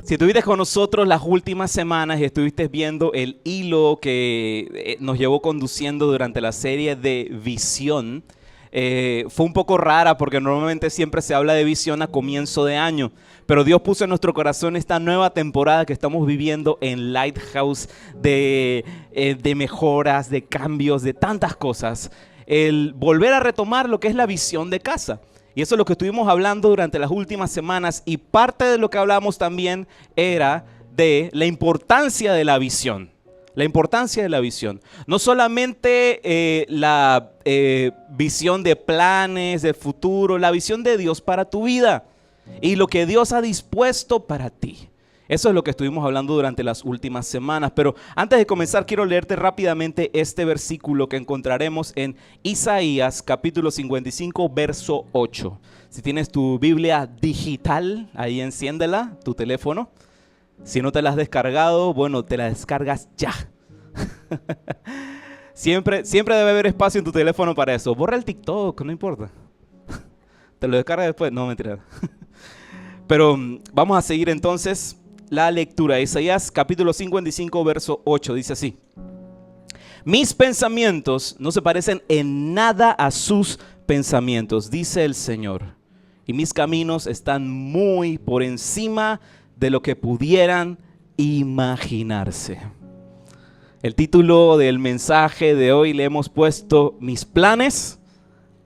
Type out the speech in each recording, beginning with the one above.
Si estuviste con nosotros las últimas semanas y estuviste viendo el hilo que nos llevó conduciendo durante la serie de visión, fue un poco rara porque normalmente siempre se habla de visión a comienzo de año, pero Dios puso en nuestro corazón esta nueva temporada que estamos viviendo en Lighthouse de mejoras, de cambios, de tantas cosas, el volver a retomar lo que es la visión de casa. Y eso es lo que estuvimos hablando durante las últimas semanas, y parte de lo que hablamos también era de la importancia de la visión. La importancia de la visión. No solamente la visión de planes, de futuro, la visión de Dios para tu vida y lo que Dios ha dispuesto para ti. Eso es lo que estuvimos hablando durante las últimas semanas. Pero antes de comenzar, quiero leerte rápidamente este versículo que encontraremos en Isaías capítulo 55, verso 8. Si tienes tu Biblia digital, ahí enciéndela, tu teléfono. Si no te la has descargado, bueno, te la descargas ya. Siempre debe haber espacio en tu teléfono para eso. Borra el TikTok, no importa. Te lo descargas después. No, mentira. Pero vamos a seguir entonces la lectura. Isaías capítulo 55, verso 8, dice así: mis pensamientos no se parecen en nada a sus pensamientos, dice el Señor, y mis caminos están muy por encima de lo que pudieran imaginarse. El título del mensaje de hoy le hemos puesto: mis planes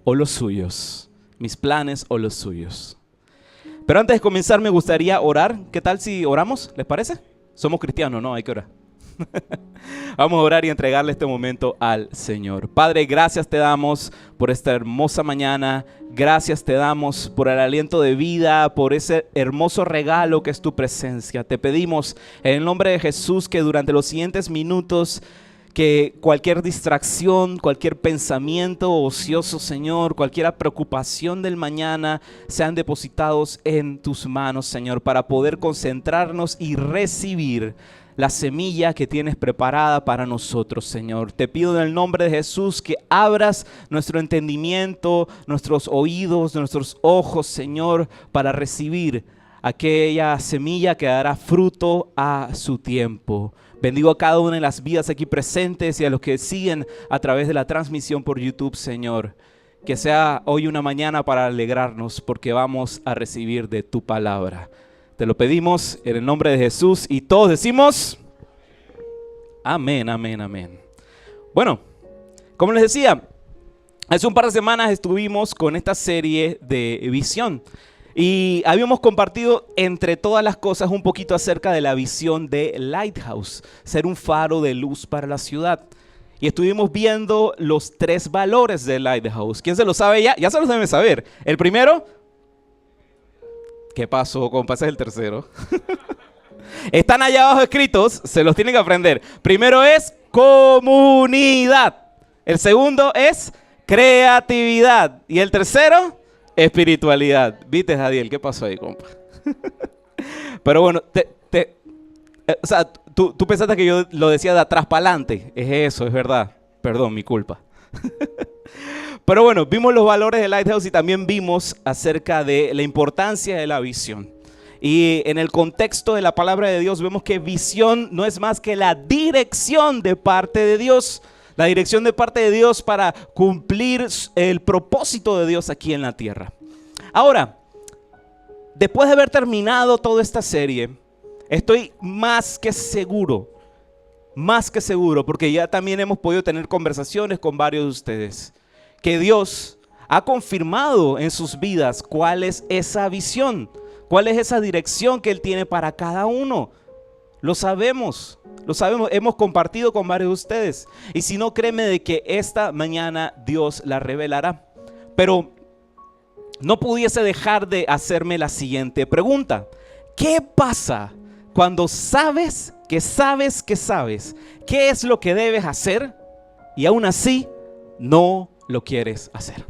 o los suyos. Mis planes o los suyos. Pero antes de comenzar me gustaría orar. ¿Qué tal si oramos? ¿Les parece? Somos cristianos, ¿no? Hay que orar. Vamos a orar y entregarle este momento al Señor. Padre, gracias te damos por esta hermosa mañana. Gracias te damos por el aliento de vida, por ese hermoso regalo que es tu presencia. Te pedimos en el nombre de Jesús que durante los siguientes minutos, que cualquier distracción, cualquier pensamiento ocioso, Señor, cualquier preocupación del mañana, sean depositados en tus manos, Señor, para poder concentrarnos y recibir la semilla que tienes preparada para nosotros, Señor. Te pido en el nombre de Jesús que abras nuestro entendimiento, nuestros oídos, nuestros ojos, Señor, para recibir aquella semilla que dará fruto a su tiempo. Bendigo a cada una de las vidas aquí presentes y a los que siguen a través de la transmisión por YouTube, Señor. Que sea hoy una mañana para alegrarnos porque vamos a recibir de tu palabra. Te lo pedimos en el nombre de Jesús y todos decimos amén, amén, amén. Bueno, como les decía, hace un par de semanas estuvimos con esta serie de visión. Y habíamos compartido entre todas las cosas un poquito acerca de la visión de Lighthouse, ser un faro de luz para la ciudad. Y estuvimos viendo los 3 valores de Lighthouse. ¿Quién se lo sabe ya? Ya se los deben saber. El primero, ¿qué pasó, compa? Ese es el tercero. Están allá abajo escritos, se los tienen que aprender. Primero es comunidad. El segundo es creatividad. Y el tercero, espiritualidad. ¿Viste, Jadiel? ¿Qué pasó ahí, compa? Pero bueno, o sea, tú pensaste que yo lo decía de atrás para adelante. Es eso, es verdad. Perdón, mi culpa. Pero bueno, vimos los valores de Lighthouse y también vimos acerca de la importancia de la visión. Y en el contexto de la palabra de Dios vemos que visión no es más que la dirección de parte de Dios. La dirección de parte de Dios para cumplir el propósito de Dios aquí en la tierra. Ahora, después de haber terminado toda esta serie, estoy más que seguro, porque ya también hemos podido tener conversaciones con varios de ustedes, que Dios ha confirmado en sus vidas cuál es esa visión, cuál es esa dirección que Él tiene para cada uno. Lo sabemos, hemos compartido con varios de ustedes. Y si no, créeme de que esta mañana Dios la revelará. Pero no pudiese dejar de hacerme la siguiente pregunta. ¿Qué pasa cuando sabes qué es lo que debes hacer y aún así no lo quieres hacer?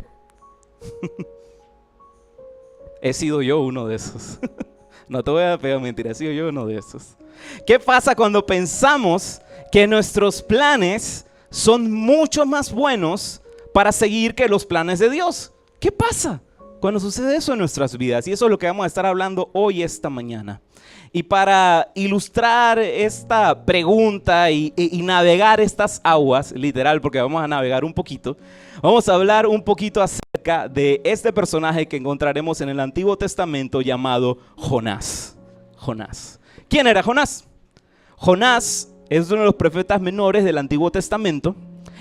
He sido yo uno de esos. No te voy a pegar mentira, he sido yo uno de esos. ¿Qué pasa cuando pensamos que nuestros planes son mucho más buenos para seguir que los planes de Dios? ¿Qué pasa? cuando sucede eso en nuestras vidas. Y eso es lo que vamos a estar hablando hoy, esta mañana. Y para ilustrar esta pregunta y navegar estas aguas, literal, porque vamos a navegar un poquito, vamos a hablar un poquito acerca de este personaje que encontraremos en el Antiguo Testamento llamado Jonás. Jonás. ¿Quién era Jonás? Jonás es uno de los profetas menores del Antiguo Testamento.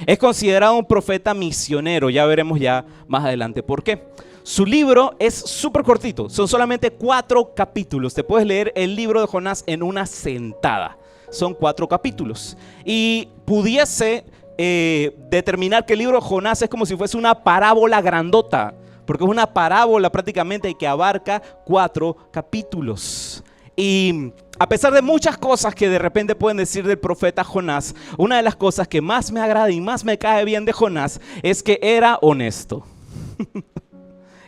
Es considerado un profeta misionero. Ya veremos ya más adelante por qué. Su libro es súper cortito. Son solamente 4 capítulos. Te puedes leer el libro de Jonás en una sentada. Son 4 capítulos. Y pudiese determinar que el libro de Jonás es como si fuese una parábola grandota. Porque es una parábola prácticamente que abarca 4 capítulos. Y a pesar de muchas cosas que de repente pueden decir del profeta Jonás, una de las cosas que más me agrada y más me cae bien de Jonás es que era honesto.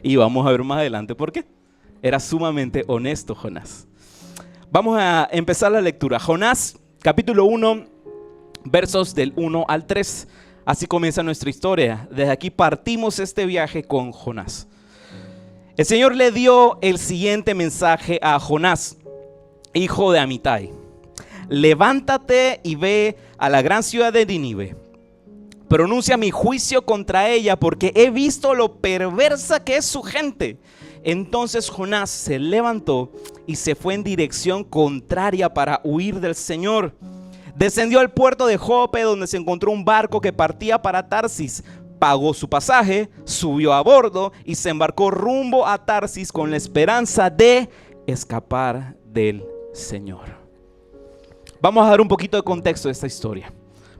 Y vamos a ver más adelante por qué. Era sumamente honesto Jonás. Vamos a empezar la lectura. Jonás, capítulo 1, versos del 1 al 3. Así comienza nuestra historia. Desde aquí partimos este viaje con Jonás. El Señor le dio el siguiente mensaje a Jonás, hijo de Amitai: levántate y ve a la gran ciudad de Nínive. Pronuncia mi juicio contra ella, porque he visto lo perversa que es su gente. Entonces Jonás se levantó y se fue en dirección contraria para huir del Señor. Descendió al puerto de Jope, donde se encontró un barco que partía para Tarsis. Pagó su pasaje, subió a bordo y se embarcó rumbo a Tarsis con la esperanza de escapar del Señor. Vamos a dar un poquito de contexto de esta historia,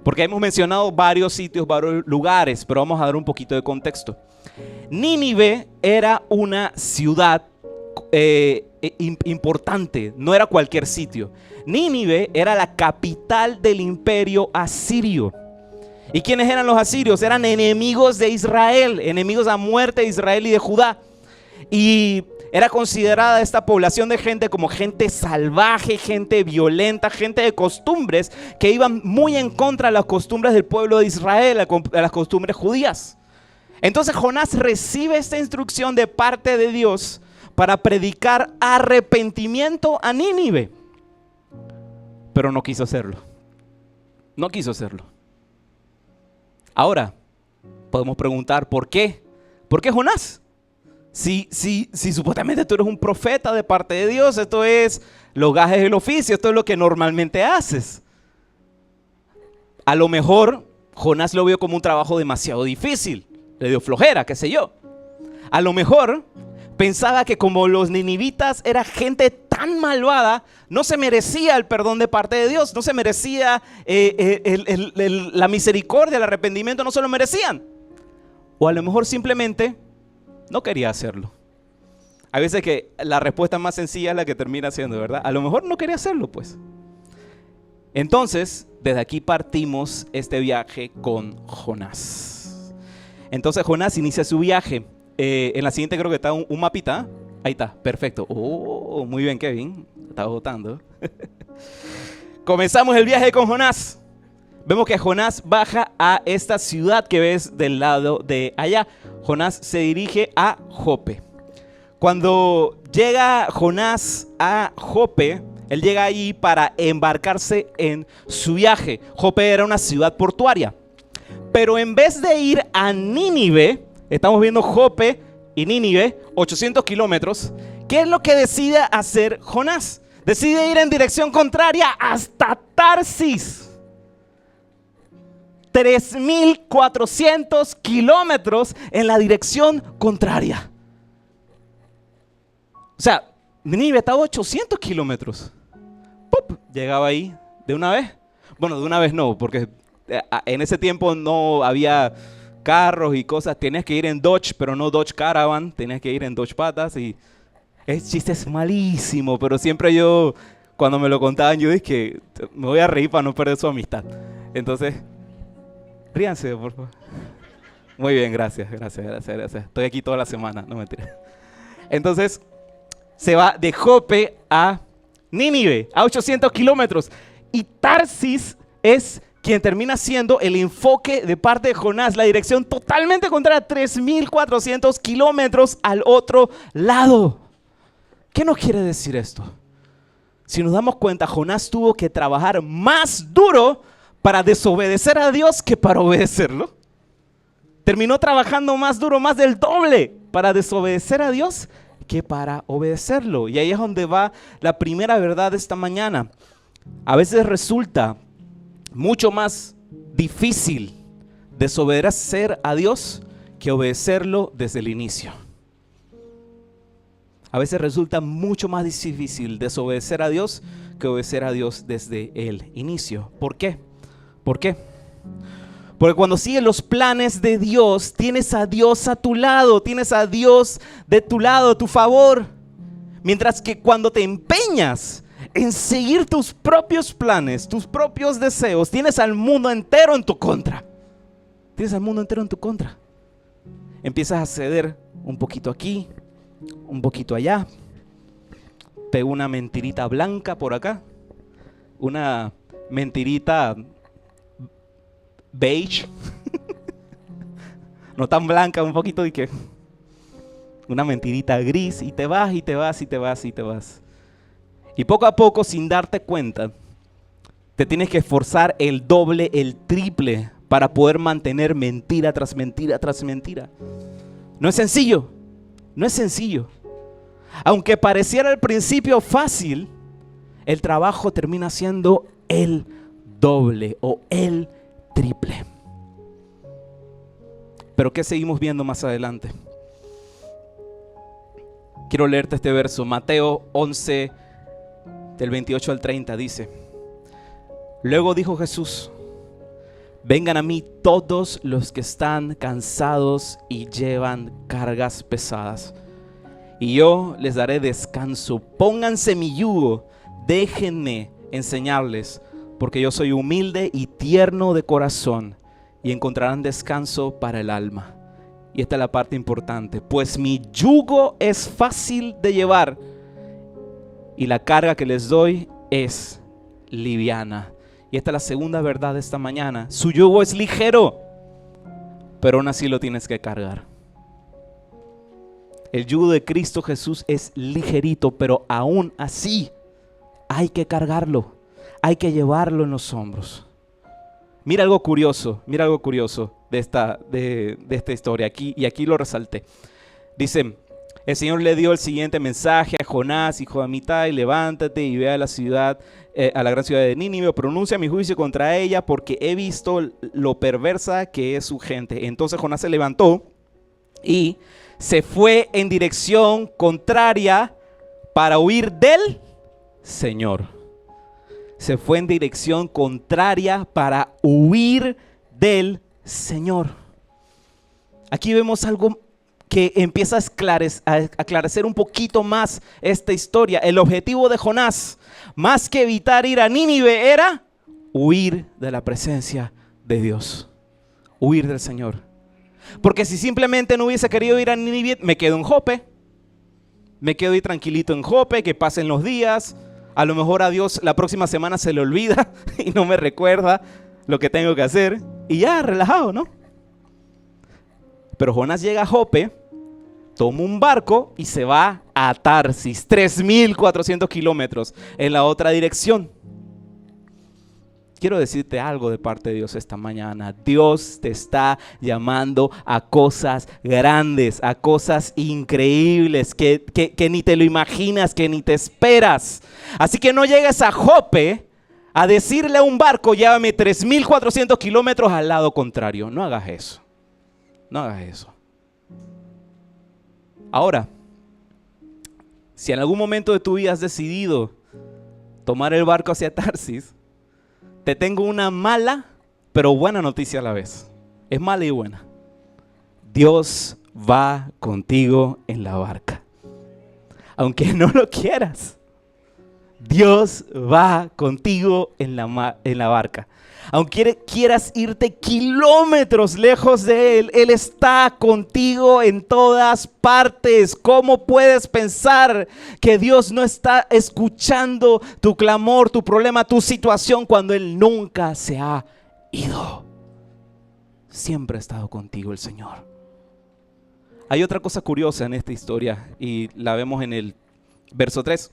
porque hemos mencionado varios sitios, varios lugares, pero vamos a dar un poquito de contexto. Nínive era una ciudad importante, no era cualquier sitio. Nínive era la capital del imperio asirio. ¿Y quiénes eran los asirios? Eran enemigos de Israel, enemigos a muerte de Israel y de Judá. Y era considerada esta población de gente como gente salvaje, gente violenta, gente de costumbres que iban muy en contra de las costumbres del pueblo de Israel, a las costumbres judías. Entonces Jonás recibe esta instrucción de parte de Dios para predicar arrepentimiento a Nínive. Pero no quiso hacerlo. No quiso hacerlo. Ahora, podemos preguntar ¿por qué? ¿Por qué Jonás? Si supuestamente tú eres un profeta de parte de Dios, esto es los gajes del oficio, esto es lo que normalmente haces. A lo mejor Jonás lo vio como un trabajo demasiado difícil, le dio flojera, qué sé yo. A lo mejor pensaba que como los ninivitas era gente tan malvada, no se merecía el perdón de parte de Dios, no se merecía la misericordia, el arrepentimiento, no se lo merecían. O a lo mejor simplemente no quería hacerlo. Hay veces que la respuesta más sencilla es la que termina siendo, ¿verdad? A lo mejor no quería hacerlo, pues. Entonces, desde aquí partimos este viaje con Jonás. Entonces Jonás inicia su viaje. En la siguiente creo que está un mapita. Ahí está, perfecto. Oh, muy bien, Kevin. Estaba votando. Comenzamos el viaje con Jonás. Vemos que Jonás baja a esta ciudad que ves del lado de allá. Jonás se dirige a Jope. Cuando llega Jonás a Jope, él llega ahí para embarcarse en su viaje. Jope era una ciudad portuaria. Pero en vez de ir a Nínive, estamos viendo Jope y Nínive, 800 kilómetros. ¿Qué es lo que decide hacer Jonás? Decide ir en dirección contraria hasta Tarsis. 3.400 kilómetros en la dirección contraria. O sea, Nínive estaba a 800 kilómetros. ¡Pup! Llegaba ahí de una vez. Bueno, de una vez no, porque en ese tiempo no había carros y cosas. Tenías que ir en Dodge, pero no Dodge Caravan. Tenías que ir en Dodge Patas. Y ese chiste es malísimo, pero siempre yo, cuando me lo contaban, yo dije que me voy a reír para no perder su amistad. Entonces, ríanse, por favor. Muy bien, gracias. Estoy aquí toda la semana, no mentira. Entonces, se va de Jope a Nínive, a 800 kilómetros. Y Tarsis es quien termina siendo el enfoque de parte de Jonás, la dirección totalmente contraria, 3.400 kilómetros al otro lado. ¿Qué nos quiere decir esto? Si nos damos cuenta, Jonás tuvo que trabajar más duro para desobedecer a Dios que para obedecerlo. Terminó trabajando más duro, más del doble, para desobedecer a Dios que para obedecerlo. Y ahí es donde va la primera verdad de esta mañana. A veces resulta mucho más difícil desobedecer a Dios que obedecerlo desde el inicio. A veces resulta mucho más difícil desobedecer a Dios que obedecer a Dios desde el inicio. ¿Por qué? ¿Por qué? Porque cuando sigues los planes de Dios, tienes a Dios a tu lado, tienes a Dios de tu lado, a tu favor. Mientras que cuando te empeñas en seguir tus propios planes, tus propios deseos, tienes al mundo entero en tu contra. Tienes al mundo entero en tu contra. Empiezas a ceder un poquito aquí, un poquito allá. Pego una mentirita blanca por acá, una mentirita beige, no tan blanca, un poquito de que una mentirita gris, y te vas, y te vas, y te vas, y te vas. Y poco a poco, sin darte cuenta, te tienes que esforzar el doble, el triple, para poder mantener mentira tras mentira tras mentira. No es sencillo, no es sencillo. Aunque pareciera al principio fácil, el trabajo termina siendo el doble o el triple. Pero ¿qué seguimos viendo más adelante? Quiero leerte este verso, Mateo 11, del 28 al 30, dice: Luego dijo Jesús: Vengan a mí todos los que están cansados y llevan cargas pesadas, y yo les daré descanso. Pónganse mi yugo, déjenme enseñarles, porque yo soy humilde y tierno de corazón, y encontrarán descanso para el alma. Y esta es la parte importante: pues mi yugo es fácil de llevar y la carga que les doy es liviana. Y esta es la segunda verdad de esta mañana: su yugo es ligero, pero aún así lo tienes que cargar. El yugo de Cristo Jesús es ligerito, pero aún así hay que cargarlo, hay que llevarlo en los hombros. Mira algo curioso de esta historia, aquí lo resalté. Dice: el Señor le dio el siguiente mensaje a Jonás, hijo de Amitai: levántate y ve a la ciudad, a la gran ciudad de Nínive, pronuncia mi juicio contra ella, porque he visto lo perversa que es su gente. Entonces Jonás se levantó y se fue en dirección contraria para huir del Señor. Se fue en dirección contraria para huir del Señor. Aquí vemos algo que empieza a aclarecer un poquito más esta historia. El objetivo de Jonás, más que evitar ir a Nínive, era huir de la presencia de Dios, huir del Señor. Porque si simplemente no hubiese querido ir a Nínive, me quedo en Jope, me quedo ahí tranquilito en Jope, que pasen los días. A lo mejor a Dios la próxima semana se le olvida y no me recuerda lo que tengo que hacer, y ya, relajado, ¿no? Pero Jonás llega a Jope, toma un barco y se va a Tarsis, 3.400 kilómetros en la otra dirección. Quiero decirte algo de parte de Dios esta mañana. Dios te está llamando a cosas grandes, a cosas increíbles que ni te lo imaginas, que ni te esperas. Así que no llegues a Jope a decirle a un barco: llévame 3.400 kilómetros al lado contrario. No hagas eso. No hagas eso. Ahora, si en algún momento de tu vida has decidido tomar el barco hacia Tarsis, te tengo una mala pero buena noticia a la vez. Es mala y buena. Dios va contigo en la barca. Aunque no lo quieras, Dios va contigo en la barca. Aunque quieras irte kilómetros lejos de Él, Él está contigo en todas partes. ¿Cómo puedes pensar que Dios no está escuchando tu clamor, tu problema, tu situación, cuando Él nunca se ha ido. Siempre ha estado contigo el Señor. Hay otra cosa curiosa en esta historia y la vemos en el verso 3.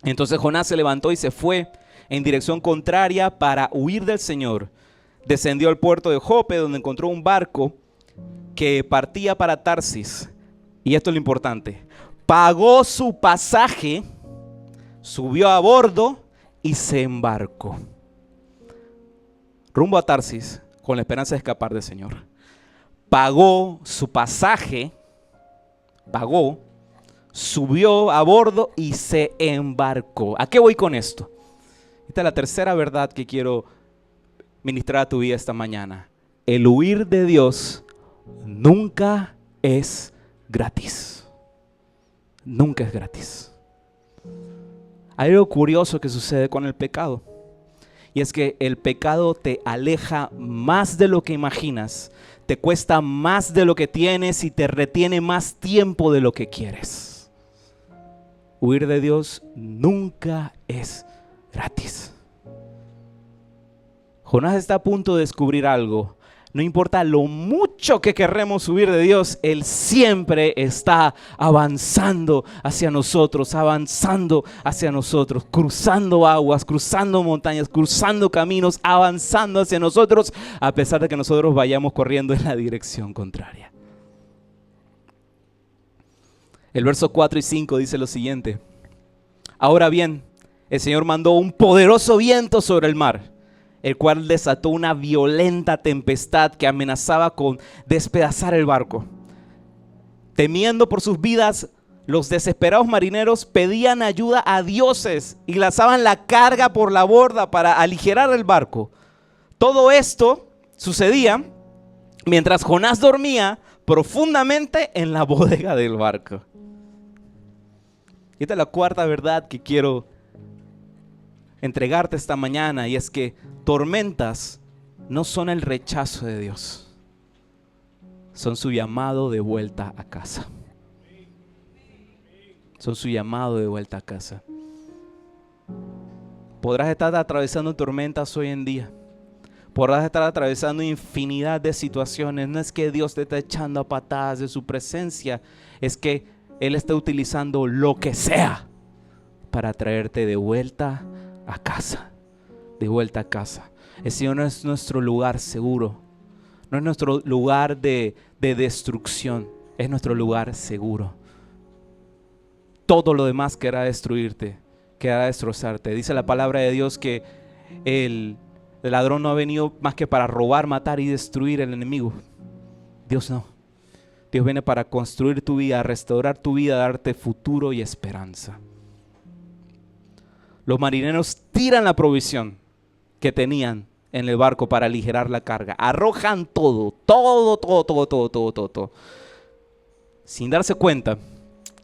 Entonces Jonás se levantó y se fue en dirección contraria para huir del Señor. Descendió al puerto de Jope, donde encontró un barco que partía para Tarsis. Y esto es lo importante: pagó su pasaje, subió a bordo y se embarcó rumbo a Tarsis con la esperanza de escapar del Señor. Pagó su pasaje, subió a bordo y se embarcó. ¿A qué voy con esto? Esta es la tercera verdad que quiero ministrar a tu vida esta mañana. El huir de Dios nunca es gratis. Nunca es gratis. Hay algo curioso que sucede con el pecado. Y es que el pecado te aleja más de lo que imaginas, te cuesta más de lo que tienes y te retiene más tiempo de lo que quieres. Huir de Dios nunca es gratis. Jonás está a punto de descubrir algo. No importa lo mucho que querremos huir de Dios, Él siempre está avanzando hacia nosotros, cruzando aguas, cruzando montañas, cruzando caminos, avanzando hacia nosotros, a pesar de que nosotros vayamos corriendo en la dirección contraria. El verso 4 y 5 dice lo siguiente: ahora bien, el Señor mandó un poderoso viento sobre el mar, el cual desató una violenta tempestad que amenazaba con despedazar el barco. Temiendo por sus vidas, los desesperados marineros pedían ayuda a dioses y lanzaban la carga por la borda para aligerar el barco. Todo esto sucedía mientras Jonás dormía profundamente en la bodega del barco. Y esta es la cuarta verdad que quiero entregarte esta mañana, y es que tormentas no son el rechazo de Dios, son su llamado de vuelta a casa. Son su llamado de vuelta a casa. Podrás estar atravesando tormentas hoy en día. Podrás estar atravesando infinidad de situaciones. No es que Dios te está echando a patadas de su presencia, es que Él está utilizando lo que sea para traerte de vuelta a casa. De vuelta a casa. El Señor no es nuestro lugar seguro. No es nuestro lugar de destrucción. Es nuestro lugar seguro. Todo lo demás querrá destruirte, querrá destrozarte. Dice la palabra de Dios que el ladrón no ha venido más que para robar, matar y destruir al enemigo. Dios no. Dios viene para construir tu vida, restaurar tu vida, darte futuro y esperanza. Los marineros tiran la provisión que tenían en el barco para aligerar la carga. Arrojan todo, sin darse cuenta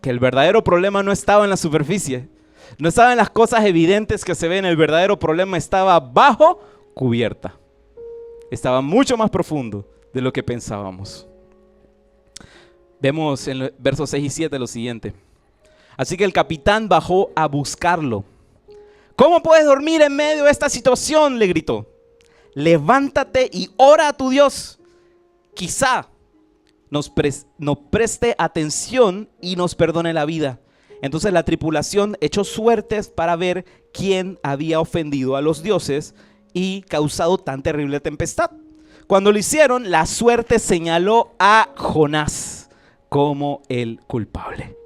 que el verdadero problema no estaba en la superficie, no estaba en las cosas evidentes que se ven. El verdadero problema estaba bajo cubierta. Estaba mucho más profundo de lo que pensábamos. Vemos en los versos 6 y 7 lo siguiente: así que el capitán bajó a buscarlo. ¿Cómo puedes dormir en medio de esta situación?, le gritó. Levántate y ora a tu Dios. Quizá nos preste atención y nos perdone la vida. Entonces la tripulación echó suertes para ver quién había ofendido a los dioses y causado tan terrible tempestad. Cuando lo hicieron, la suerte señaló a Jonás como el culpable.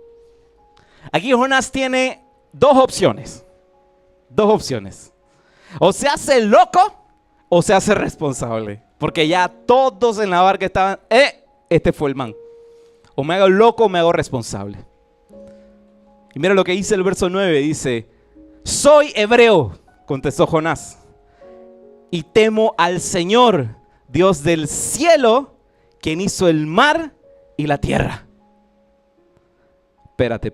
Aquí Jonás tiene dos opciones. O se hace loco o se hace responsable. Porque ya todos en la barca estaban, este fue el man. O me hago loco o me hago responsable. Y mira lo que dice el verso 9. Dice: soy hebreo, contestó Jonás, y temo al Señor, Dios del cielo, quien hizo el mar y la tierra. Espérate.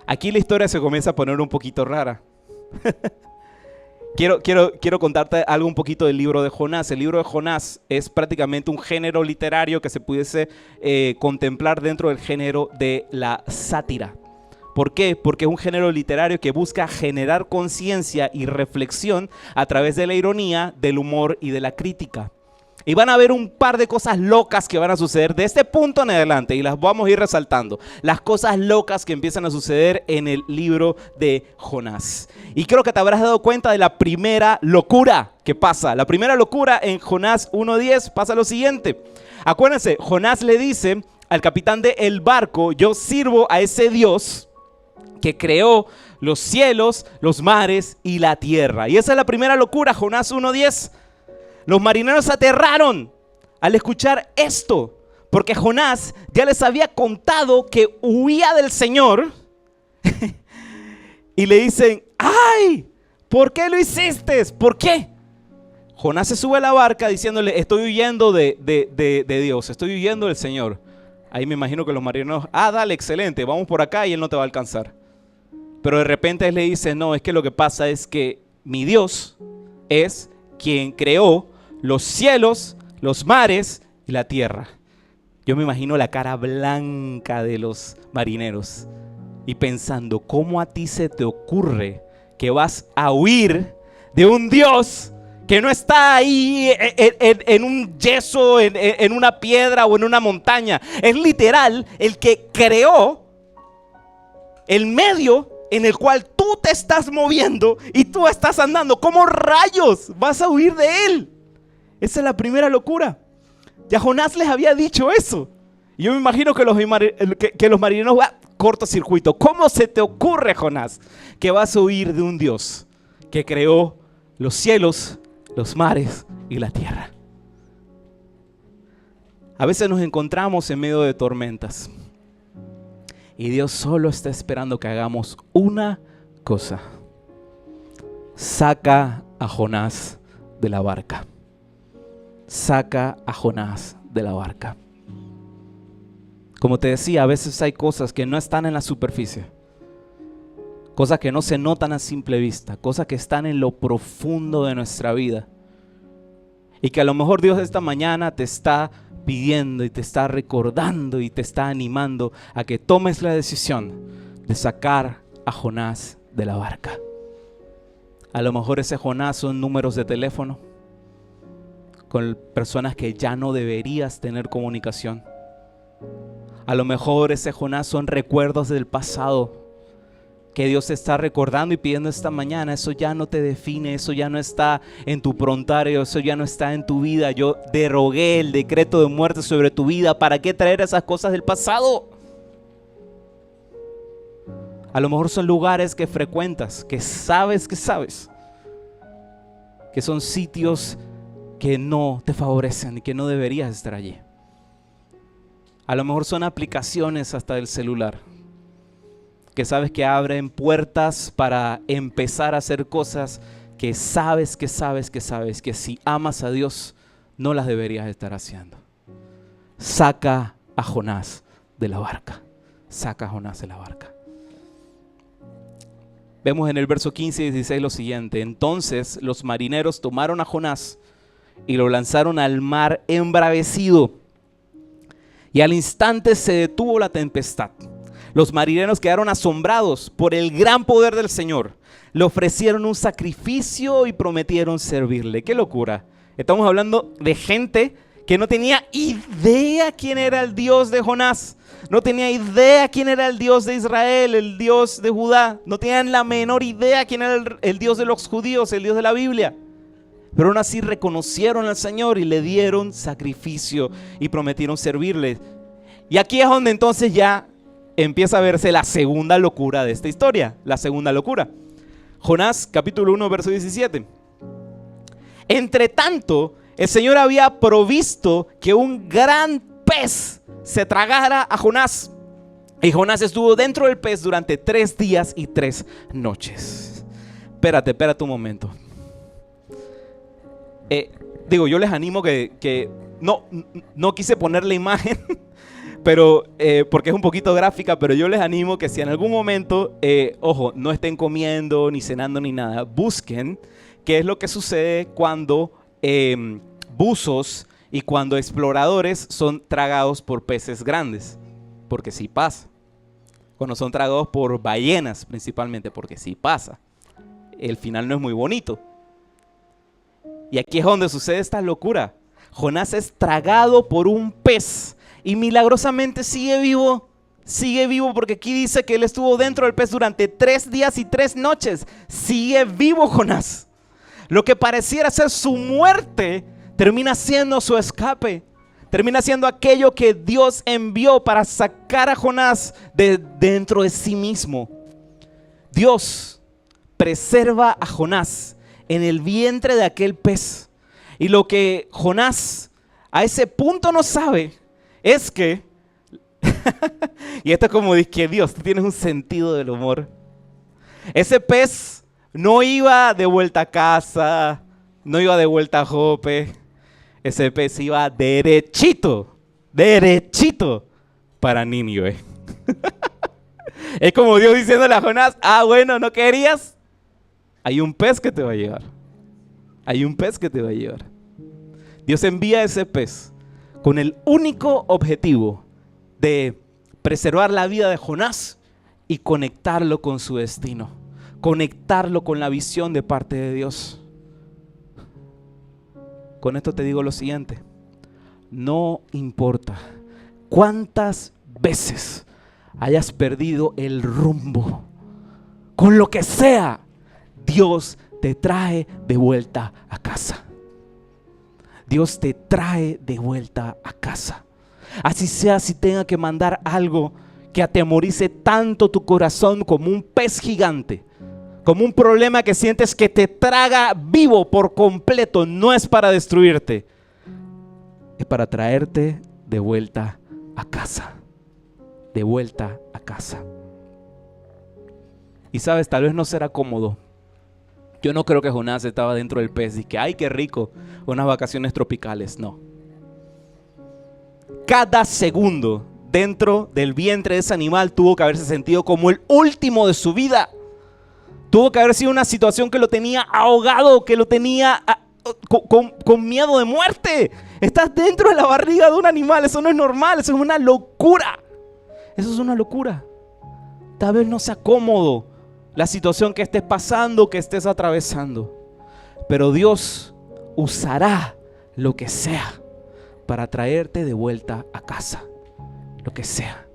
Aquí la historia se comienza a poner un poquito rara. Quiero contarte algo un poquito del libro de Jonás. El libro de Jonás es prácticamente un género literario que se pudiese contemplar dentro del género de la sátira. ¿Por qué? Porque es un género literario que busca generar conciencia y reflexión a través de la ironía, del humor y de la crítica. Y van a ver un par de cosas locas que van a suceder de este punto en adelante y las vamos a ir resaltando. Las cosas locas que empiezan a suceder en el libro de Jonás. Y creo que te habrás dado cuenta de la primera locura que pasa. La primera locura en Jonás 1:10 pasa lo siguiente. Acuérdense, Jonás le dice al capitán del barco: yo sirvo a ese Dios que creó los cielos, los mares y la tierra. Y esa es la primera locura, Jonás 1:10. Los marineros se aterraron al escuchar esto, porque Jonás ya les había contado que huía del Señor. Y le dicen: ¡ay! ¿Por qué lo hiciste? ¿Por qué? Jonás se sube a la barca diciéndole: estoy huyendo de Dios, estoy huyendo del Señor. Ahí me imagino que los marineros: dale, excelente, vamos por acá y él no te va a alcanzar. Pero de repente él le dice: no, es que lo que pasa es que mi Dios es quien creó los cielos, los mares y la tierra. Yo me imagino la cara blanca de los marineros y pensando: ¿cómo a ti se te ocurre que vas a huir de un Dios que no está ahí en un yeso, en una piedra o en una montaña? Es literal el que creó el medio en el cual tú te estás moviendo y tú estás andando. ¿Cómo rayos vas a huir de él? Esa es la primera locura. Ya Jonás les había dicho eso. Y yo me imagino que los marineros cortocircuito. ¿Cómo se te ocurre, Jonás, que vas a huir de un Dios que creó los cielos, los mares y la tierra? A veces nos encontramos en medio de tormentas y Dios solo está esperando que hagamos una cosa: saca a Jonás de la barca. Saca a Jonás de la barca. Como te decía, a veces hay cosas que no están en la superficie, cosas que no se notan a simple vista, cosas que están en lo profundo de nuestra vida y que a lo mejor Dios esta mañana te está pidiendo y te está recordando y te está animando a que tomes la decisión de sacar a Jonás de la barca. A lo mejor ese Jonás son números de teléfono con personas que ya no deberías tener comunicación. A lo mejor ese Jonás son recuerdos del pasado que Dios te está recordando y pidiendo esta mañana: eso ya no te define, eso ya no está en tu prontuario, eso ya no está en tu vida. Yo derogué el decreto de muerte sobre tu vida. ¿Para qué traer esas cosas del pasado? A lo mejor son lugares que frecuentas, que sabes, que son sitios que no te favorecen y que no deberías estar allí. A lo mejor son aplicaciones hasta del celular que sabes que abren puertas para empezar a hacer cosas que sabes que si amas a Dios no las deberías estar haciendo. Saca a Jonás de la barca. Saca a Jonás de la barca. Vemos en el verso 15 y 16 lo siguiente: entonces los marineros tomaron a Jonás y lo lanzaron al mar embravecido, y al instante se detuvo la tempestad. Los marineros quedaron asombrados por el gran poder del Señor. Le ofrecieron un sacrificio y prometieron servirle. ¡Qué locura! Estamos hablando de gente que no tenía idea quién era el Dios de Jonás. No tenía idea quién era el Dios de Israel, el Dios de Judá. No tenían la menor idea quién era el Dios de los judíos, el Dios de la Biblia. Pero aún así reconocieron al Señor y le dieron sacrificio y prometieron servirle. Y aquí es donde entonces ya empieza a verse la segunda locura de esta historia. La segunda locura. Jonás capítulo 1 verso 17. Entre tanto, el Señor había provisto que un gran pez se tragara a Jonás. Y Jonás estuvo dentro del pez durante 3 días y 3 noches. Espérate un momento. Yo les animo que no quise poner la imagen, pero porque es un poquito gráfica, pero yo les animo que si en algún momento, no estén comiendo, ni cenando, ni nada, busquen qué es lo que sucede cuando buzos y cuando exploradores son tragados por peces grandes, porque sí pasa. cuando son tragados por ballenas principalmente, porque sí pasa. El final no es muy bonito. Y aquí es donde sucede esta locura. Jonás es tragado por un pez y milagrosamente sigue vivo. Sigue vivo porque aquí dice que él estuvo dentro del pez durante 3 días y 3 noches. Sigue vivo Jonás. Lo que pareciera ser su muerte termina siendo su escape. Termina siendo aquello que Dios envió para sacar a Jonás de dentro de sí mismo. Dios preserva a Jonás en el vientre de aquel pez. Y lo que Jonás a ese punto no sabe es que, y esto es como dice que Dios, tú tienes un sentido del humor. Ese pez no iba de vuelta a casa, no iba de vuelta a Jope. Ese pez iba derechito para Nínive. Es como Dios diciéndole a Jonás, bueno, ¿no querías? Hay un pez que te va a llevar. Hay un pez que te va a llevar. Dios envía ese pez con el único objetivo de preservar la vida de Jonás y conectarlo con su destino. Conectarlo con la visión de parte de Dios. Con esto te digo lo siguiente: no importa cuántas veces hayas perdido el rumbo, con lo que sea, Dios te trae de vuelta a casa. Dios te trae de vuelta a casa. Así sea si tenga que mandar algo que atemorice tanto tu corazón como un pez gigante, como un problema que sientes que te traga vivo por completo. No es para destruirte, es para traerte de vuelta a casa. De vuelta a casa. Y sabes, tal vez no será cómodo. Yo no creo que Jonás estaba dentro del pez y que ¡ay, qué rico! Unas vacaciones tropicales. No. Cada segundo dentro del vientre de ese animal tuvo que haberse sentido como el último de su vida. Tuvo que haber sido una situación que lo tenía ahogado, que lo tenía con miedo de muerte. Estás dentro de la barriga de un animal. Eso no es normal, eso es una locura. Eso es una locura. Tal vez no sea cómodo la situación que estés pasando, que estés atravesando. Pero Dios usará lo que sea para traerte de vuelta a casa. Lo que sea.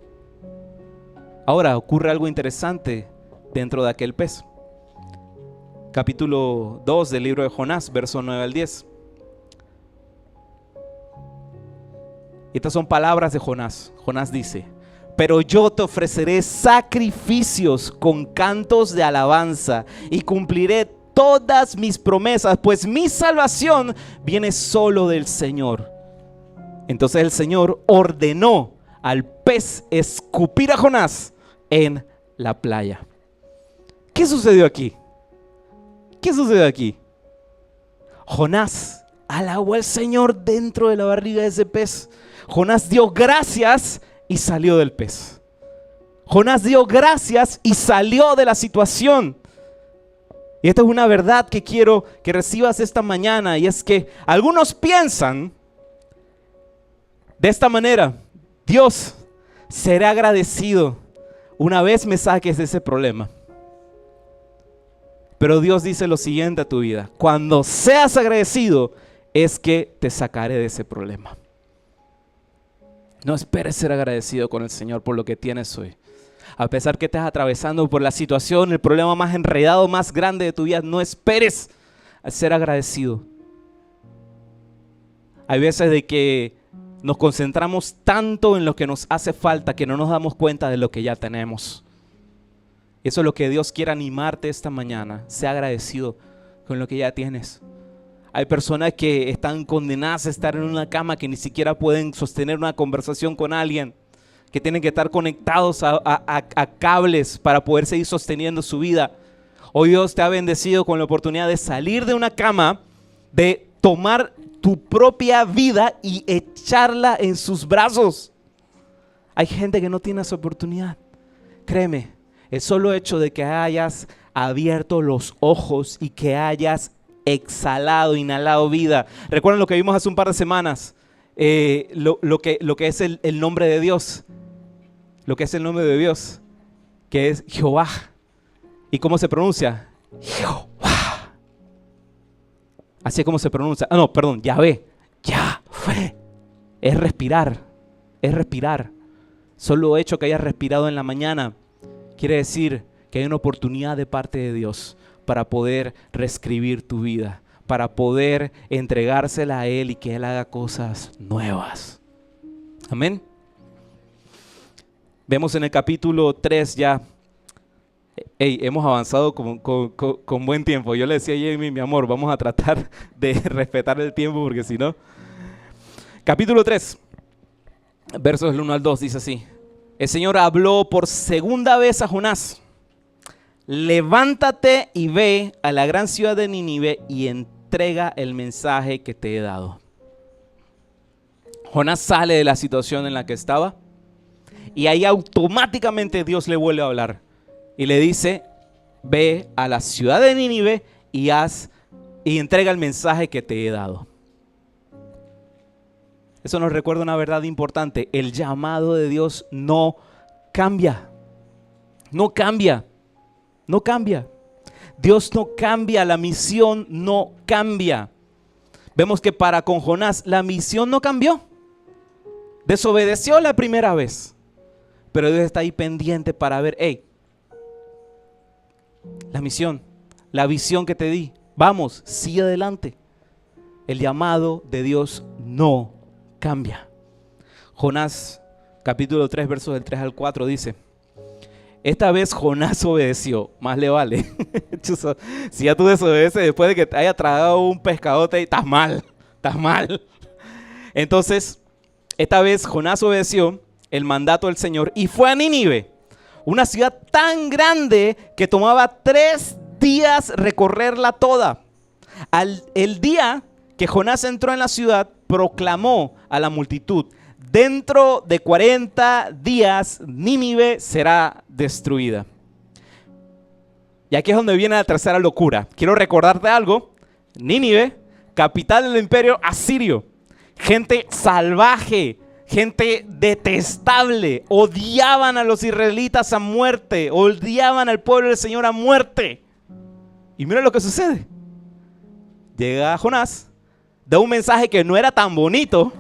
Ahora ocurre algo interesante dentro de aquel pez. Capítulo 2 del libro de Jonás, verso 9 al 10. Estas son palabras de Jonás. Jonás dice: pero yo te ofreceré sacrificios con cantos de alabanza y cumpliré todas mis promesas, pues mi salvación viene solo del Señor. Entonces el Señor ordenó al pez escupir a Jonás en la playa. ¿Qué sucedió aquí? ¿Qué sucedió aquí? Jonás alabó al Señor dentro de la barriga de ese pez. Jonás dio gracias y salió del pez. Jonás dio gracias y salió de la situación. Y esta es una verdad que quiero que recibas esta mañana, y es que algunos piensan de esta manera: Dios, seré agradecido una vez me saques de ese problema. Pero Dios dice lo siguiente a tu vida: cuando seas agradecido es que te sacaré de ese problema. No esperes ser agradecido con el Señor por lo que tienes hoy. A pesar que estés atravesando por la situación, el problema más enredado, más grande de tu vida, no esperes a ser agradecido. Hay veces de que nos concentramos tanto en lo que nos hace falta que no nos damos cuenta de lo que ya tenemos. Eso es lo que Dios quiere animarte esta mañana. Sea agradecido con lo que ya tienes. Hay personas que están condenadas a estar en una cama, que ni siquiera pueden sostener una conversación con alguien, que tienen que estar conectados a cables para poder seguir sosteniendo su vida. Hoy Dios te ha bendecido con la oportunidad de salir de una cama, de tomar tu propia vida y echarla en sus brazos. Hay gente que no tiene esa oportunidad. Créeme, el solo hecho de que hayas abierto los ojos y que hayas exhalado, inhalado vida. ¿Recuerdan lo que vimos hace un par de semanas? Lo que es el nombre de Dios. Lo que es el nombre de Dios. que es Jehová. ¿Y cómo se pronuncia? Jehová. Así es como se pronuncia. Ah, no, perdón, Yahvé. Yahvé. Es respirar. Es respirar. Solo hecho que hayas respirado en la mañana quiere decir que hay una oportunidad de parte de Dios para poder reescribir tu vida, para poder entregársela a Él y que Él haga cosas nuevas. Amén. Vemos en el capítulo 3 ya. Hemos avanzado con buen tiempo. Yo le decía a Jamie, mi amor, vamos a tratar de respetar el tiempo porque si no. Capítulo 3, versos del 1 al 2, dice así. El Señor habló por segunda vez a Jonás. Levántate y ve a la gran ciudad de Nínive y entrega el mensaje que te he dado. Jonás sale de la situación en la que estaba y ahí automáticamente Dios le vuelve a hablar y le dice: ve a la ciudad de Nínive y entrega el mensaje que te he dado. Eso nos recuerda una verdad importante: el llamado de Dios no cambia. No cambia. No cambia. Dios no cambia, la misión no cambia. Vemos que con Jonás la misión no cambió. Desobedeció la primera vez, pero Dios está ahí pendiente para ver, la misión, la visión que te di, vamos, sigue adelante. El llamado de Dios no cambia. Jonás, capítulo 3, versos del 3 al 4 dice: esta vez Jonás obedeció, más le vale. Si ya tú desobedeces después de que te haya tragado un pescadote, estás mal, estás mal. Entonces, esta vez Jonás obedeció el mandato del Señor y fue a Nínive, una ciudad tan grande que tomaba 3 días recorrerla toda. El día que Jonás entró en la ciudad, proclamó a la multitud: dentro de 40 días Nínive será destruida. Y aquí es donde viene la tercera locura. Quiero recordarte algo. Nínive, capital del imperio asirio. Gente salvaje, gente detestable. Odiaban a los israelitas a muerte. Odiaban al pueblo del Señor a muerte. Y mira lo que sucede. Llega Jonás, da un mensaje que no era tan bonito.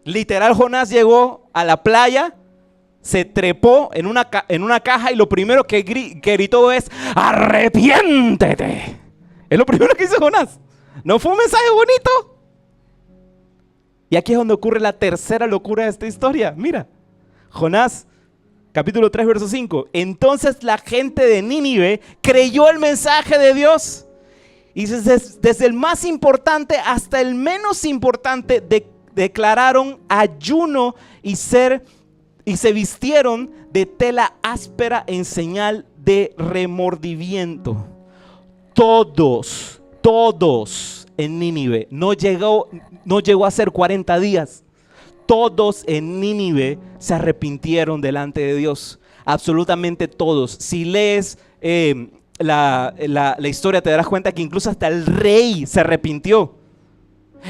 Literal, Jonás llegó a la playa, se trepó en una caja y lo primero que gritó es: arrepiéntete. Es lo primero que hizo Jonás. No fue un mensaje bonito. Y aquí es donde ocurre la tercera locura de esta historia. Mira, Jonás, capítulo 3, verso 5. Entonces la gente de Nínive creyó el mensaje de Dios. Y desde el más importante hasta el menos importante declararon ayuno y se vistieron de tela áspera en señal de remordimiento. Todos en Nínive, no llegó a ser 40 días. Todos en Nínive se arrepintieron delante de Dios. Absolutamente todos. Si lees la historia, te darás cuenta que incluso hasta el rey se arrepintió.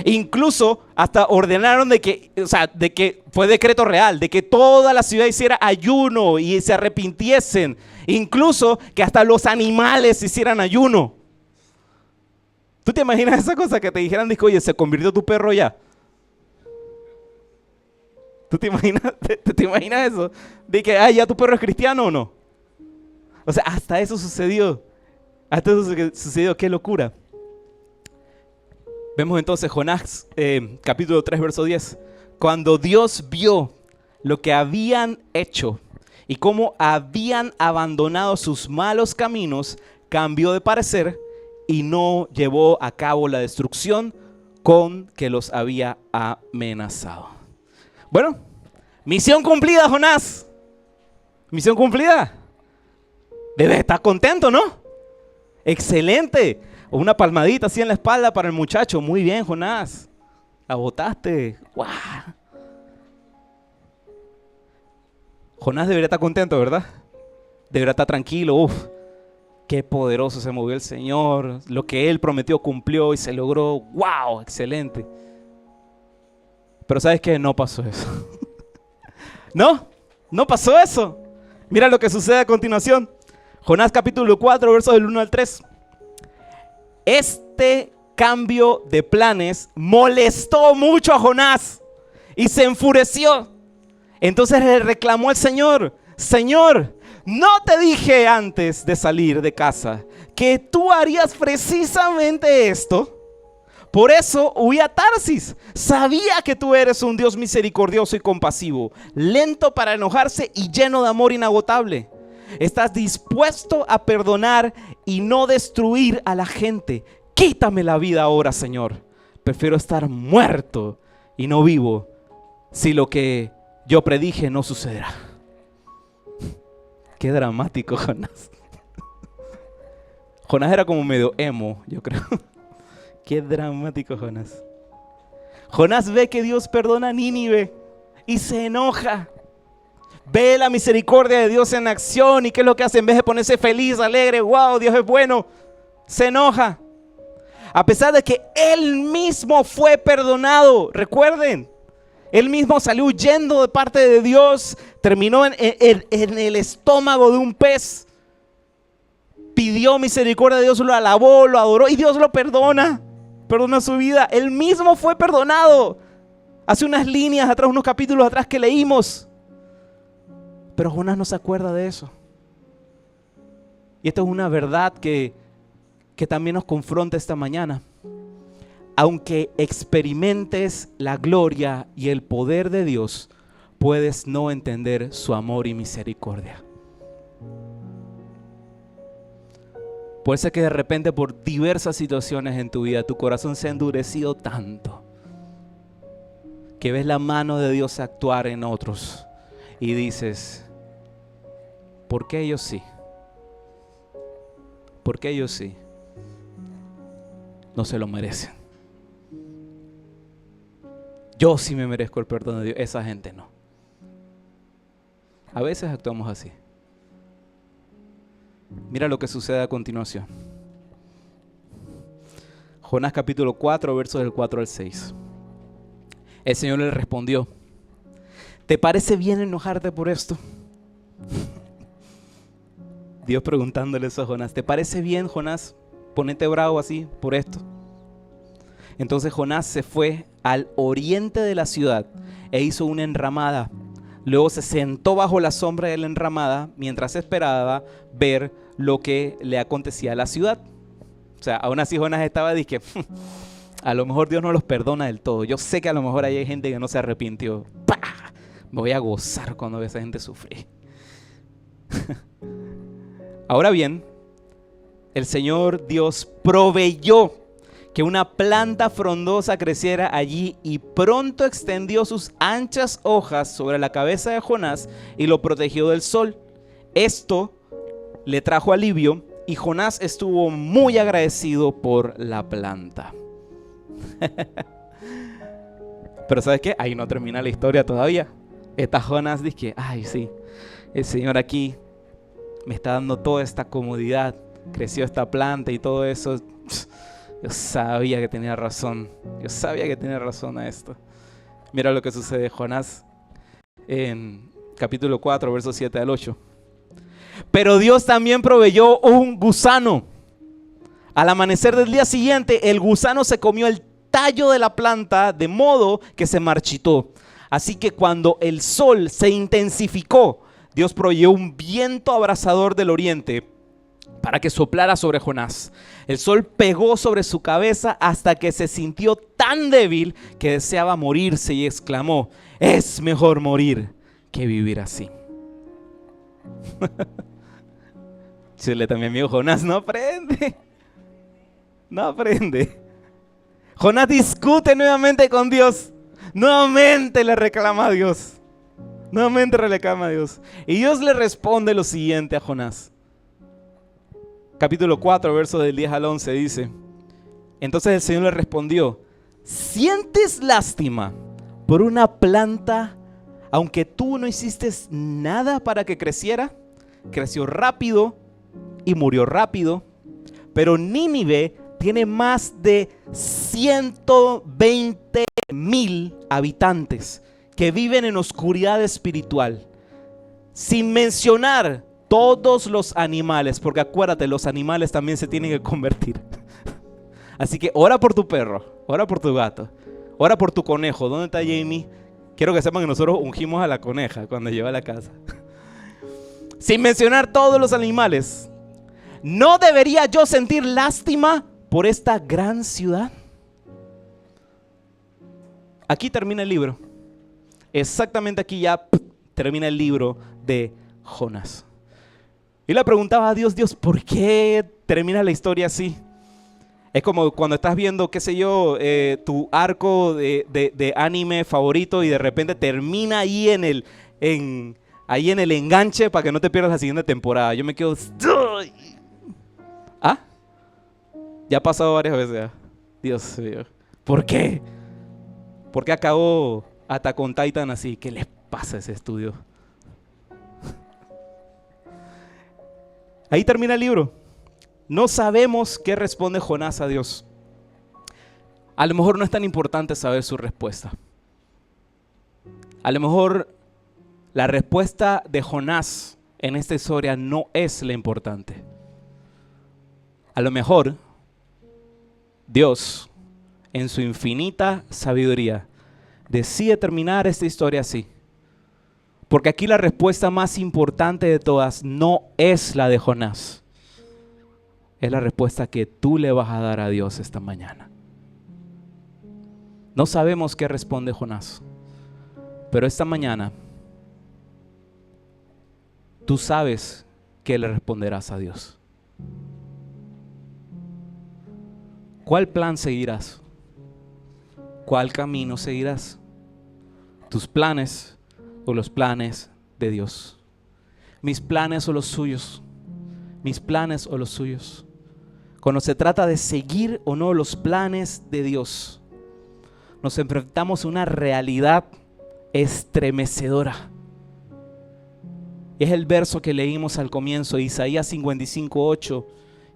Incluso hasta ordenaron de que fue decreto real, de que toda la ciudad hiciera ayuno y se arrepintiesen. Incluso que hasta los animales hicieran ayuno. ¿Tú te imaginas esa cosa que te dijeran, oye, se convirtió tu perro ya? ¿Tú te imaginas eso? De que, ya tu perro es cristiano o no. O sea, hasta eso sucedió. Hasta eso sucedió, qué locura. Vemos entonces Jonás, capítulo 3, verso 10. Cuando Dios vio lo que habían hecho y cómo habían abandonado sus malos caminos, cambió de parecer y no llevó a cabo la destrucción con que los había amenazado. Bueno, misión cumplida, Jonás. Misión cumplida. Debes estar contento, ¿no? Excelente. Una palmadita así en la espalda para el muchacho. Muy bien, Jonás. La botaste. ¡Wow! Jonás debería estar contento, ¿verdad? Debería estar tranquilo. Uf, qué poderoso se movió el Señor. Lo que Él prometió cumplió y se logró. ¡Wow! Excelente. Pero ¿sabes qué? No pasó eso. No pasó eso. Mira lo que sucede a continuación. Jonás capítulo 4, versos del 1 al 3. Este cambio de planes molestó mucho a Jonás y se enfureció. Entonces le reclamó al Señor: Señor, ¿no te dije antes de salir de casa que tú harías precisamente esto? Por eso huí a Tarsis. Sabía que tú eres un Dios misericordioso y compasivo, lento para enojarse y lleno de amor inagotable. Estás dispuesto a perdonar y no destruir a la gente. Quítame la vida ahora, Señor. Prefiero estar muerto y no vivo si lo que yo predije no sucederá. Qué dramático, Jonás. Jonás era como medio emo, yo creo. Qué dramático, Jonás. Jonás ve que Dios perdona a Nínive y se enoja. Ve la misericordia de Dios en acción y qué es lo que hace. En vez de ponerse feliz, alegre, wow, Dios es bueno, se enoja. A pesar de que él mismo fue perdonado. Recuerden, él mismo salió huyendo de parte de Dios. Terminó en el estómago de un pez. Pidió misericordia de Dios, lo alabó, lo adoró y Dios lo perdona. Perdona su vida. Él mismo fue perdonado. Hace unas líneas atrás, unos capítulos atrás que leímos. Pero Jonás no se acuerda de eso. Y esto es una verdad que también nos confronta esta mañana. Aunque experimentes la gloria y el poder de Dios, puedes no entender su amor y misericordia. Puede ser que de repente por diversas situaciones en tu vida tu corazón se ha endurecido tanto que ves la mano de Dios actuar en otros y dices: ¿por qué ellos sí? ¿Por qué ellos sí? No se lo merecen. Yo sí me merezco el perdón de Dios, esa gente no. A veces actuamos así. Mira lo que sucede a continuación. Jonás capítulo 4, versos del 4 al 6. El Señor le respondió: ¿te parece bien enojarte por esto? Dios preguntándole eso a Jonás: ¿te parece bien, Jonás, ponerte bravo así por esto? Entonces Jonás se fue al oriente de la ciudad e hizo una enramada. Luego se sentó bajo la sombra de la enramada mientras esperaba ver lo que le acontecía a la ciudad. O sea, aún así Jonás estaba diciendo: a lo mejor Dios no los perdona del todo. Yo sé que a lo mejor hay gente que no se arrepintió. ¡Pah! Me voy a gozar cuando vea a esa gente sufrir. Ahora bien, el Señor Dios proveyó que una planta frondosa creciera allí y pronto extendió sus anchas hojas sobre la cabeza de Jonás y lo protegió del sol. Esto le trajo alivio y Jonás estuvo muy agradecido por la planta. Pero ¿sabes qué? Ahí no termina la historia todavía. Está Jonás dice: ay, sí, el Señor aquí me está dando toda esta comodidad. Creció esta planta y todo eso. Yo sabía que tenía razón. Yo sabía que tenía razón a esto. Mira lo que sucede, Jonás, en capítulo 4, versos 7 al 8. Pero Dios también proveyó un gusano. Al amanecer del día siguiente, el gusano se comió el tallo de la planta de modo que se marchitó. Así que cuando el sol se intensificó, Dios proveyó un viento abrasador del oriente para que soplara sobre Jonás. El sol pegó sobre su cabeza hasta que se sintió tan débil que deseaba morirse y exclamó: es mejor morir que vivir así. Chile también, amigo Jonás, no aprende. No aprende. Jonás discute nuevamente con Dios. Nuevamente le reclama a Dios. Nuevamente le reclama a Dios. Y Dios le responde lo siguiente a Jonás. Capítulo 4, versos del 10 al 11 dice: entonces el Señor le respondió: ¿sientes lástima por una planta, aunque tú no hiciste nada para que creciera? Creció rápido y murió rápido. Pero Nínive tiene más de 120,000 habitantes que viven en oscuridad espiritual. sin mencionar todos los animales, porque acuérdate, los animales también se tienen que convertir. Así que ora por tu perro, ora por tu gato, ora por tu conejo. ¿Dónde está Jamie? Quiero que sepan que nosotros ungimos a la coneja cuando llega a la casa. Sin mencionar todos los animales, ¿no debería yo sentir lástima por esta gran ciudad? Aquí termina el libro. Exactamente aquí ya termina el libro de Jonás. Y le preguntaba a Dios, ¿por qué termina la historia así? Es como cuando estás viendo, qué sé yo, tu arco de anime favorito y de repente termina ahí en el enganche para que no te pierdas la siguiente temporada. Yo me quedo... ¿Ah? Ya ha pasado varias veces. ¿Ah? Dios mío. ¿Por qué? ¿Por qué acabó Attack on Titan así? ¿Qué les pasa a ese estudio? Ahí termina el libro. No sabemos qué responde Jonás a Dios. A lo mejor no es tan importante saber su respuesta. A lo mejor la respuesta de Jonás en esta historia no es la importante. A lo mejor Dios, en su infinita sabiduría, decide terminar esta historia así. Porque aquí la respuesta más importante de todas no es la de Jonás. Es la respuesta que tú le vas a dar a Dios esta mañana. No sabemos qué responde Jonás, pero esta mañana tú sabes qué le responderás a Dios. ¿Cuál plan seguirás? ¿Cuál camino seguirás? ¿Tus planes o los planes de Dios? ¿Mis planes o los suyos? ¿Mis planes o los suyos? Cuando se trata de seguir o no los planes de Dios, nos enfrentamos a una realidad estremecedora. Es el verso que leímos al comienzo, Isaías 55:8,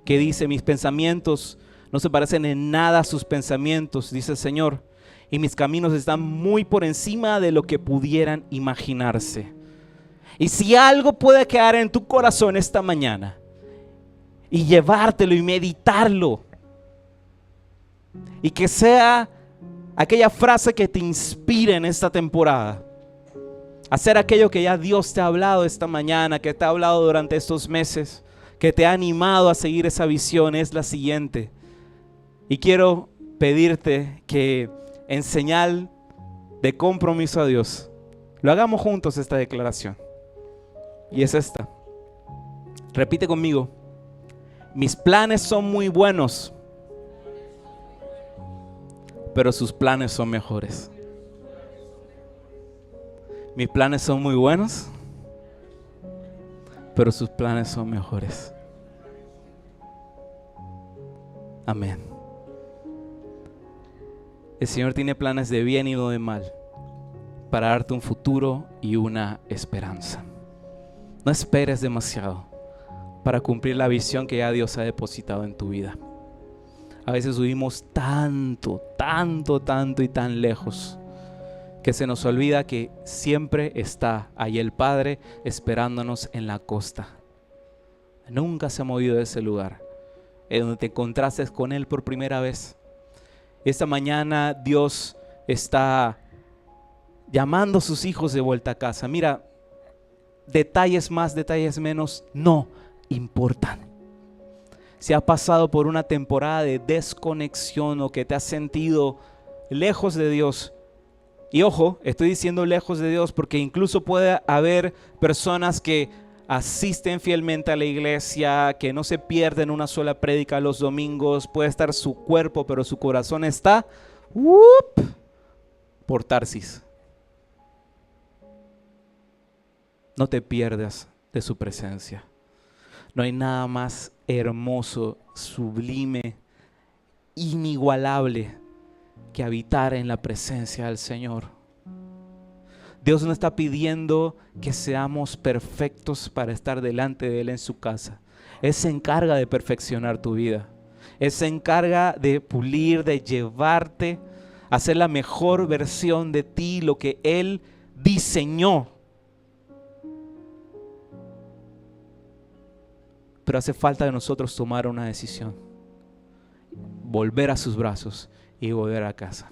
que dice: mis pensamientos no se parecen en nada a sus pensamientos, dice el Señor, y mis caminos están muy por encima de lo que pudieran imaginarse. Y si algo puede quedar en tu corazón esta mañana y llevártelo y meditarlo, y que sea aquella frase que te inspire en esta temporada, hacer aquello que ya Dios te ha hablado esta mañana, que te ha hablado durante estos meses, que te ha animado a seguir esa visión, es la siguiente. Y quiero pedirte que en señal de compromiso a Dios, lo hagamos juntos esta declaración. Y es esta. Repite conmigo: mis planes son muy buenos, pero sus planes son mejores. Mis planes son muy buenos, pero sus planes son mejores. Amén. El Señor tiene planes de bien y no de mal, para darte un futuro y una esperanza. No esperes demasiado para cumplir la visión que ya Dios ha depositado en tu vida. A veces huimos tanto y tan lejos que se nos olvida que siempre está ahí el Padre esperándonos en la costa. Nunca se ha movido de ese lugar, en donde te encontraste con Él por primera vez. Esta mañana Dios está llamando a sus hijos de vuelta a casa. Mira, detalles más, detalles menos, no importan. Si has pasado por una temporada de desconexión o que te has sentido lejos de Dios, y ojo, estoy diciendo lejos de Dios porque incluso puede haber personas que asisten fielmente a la iglesia, que no se pierden una sola prédica los domingos, puede estar su cuerpo, pero su corazón está por Tarsis. No te pierdas de su presencia. No hay nada más hermoso, sublime, inigualable que habitar en la presencia del Señor. Dios no está pidiendo que seamos perfectos para estar delante de Él en su casa. Él se encarga de perfeccionar tu vida. Él se encarga de pulir, de llevarte a ser la mejor versión de ti, lo que Él diseñó. pero hace falta de nosotros tomar una decisión. Volver a sus brazos y volver a casa.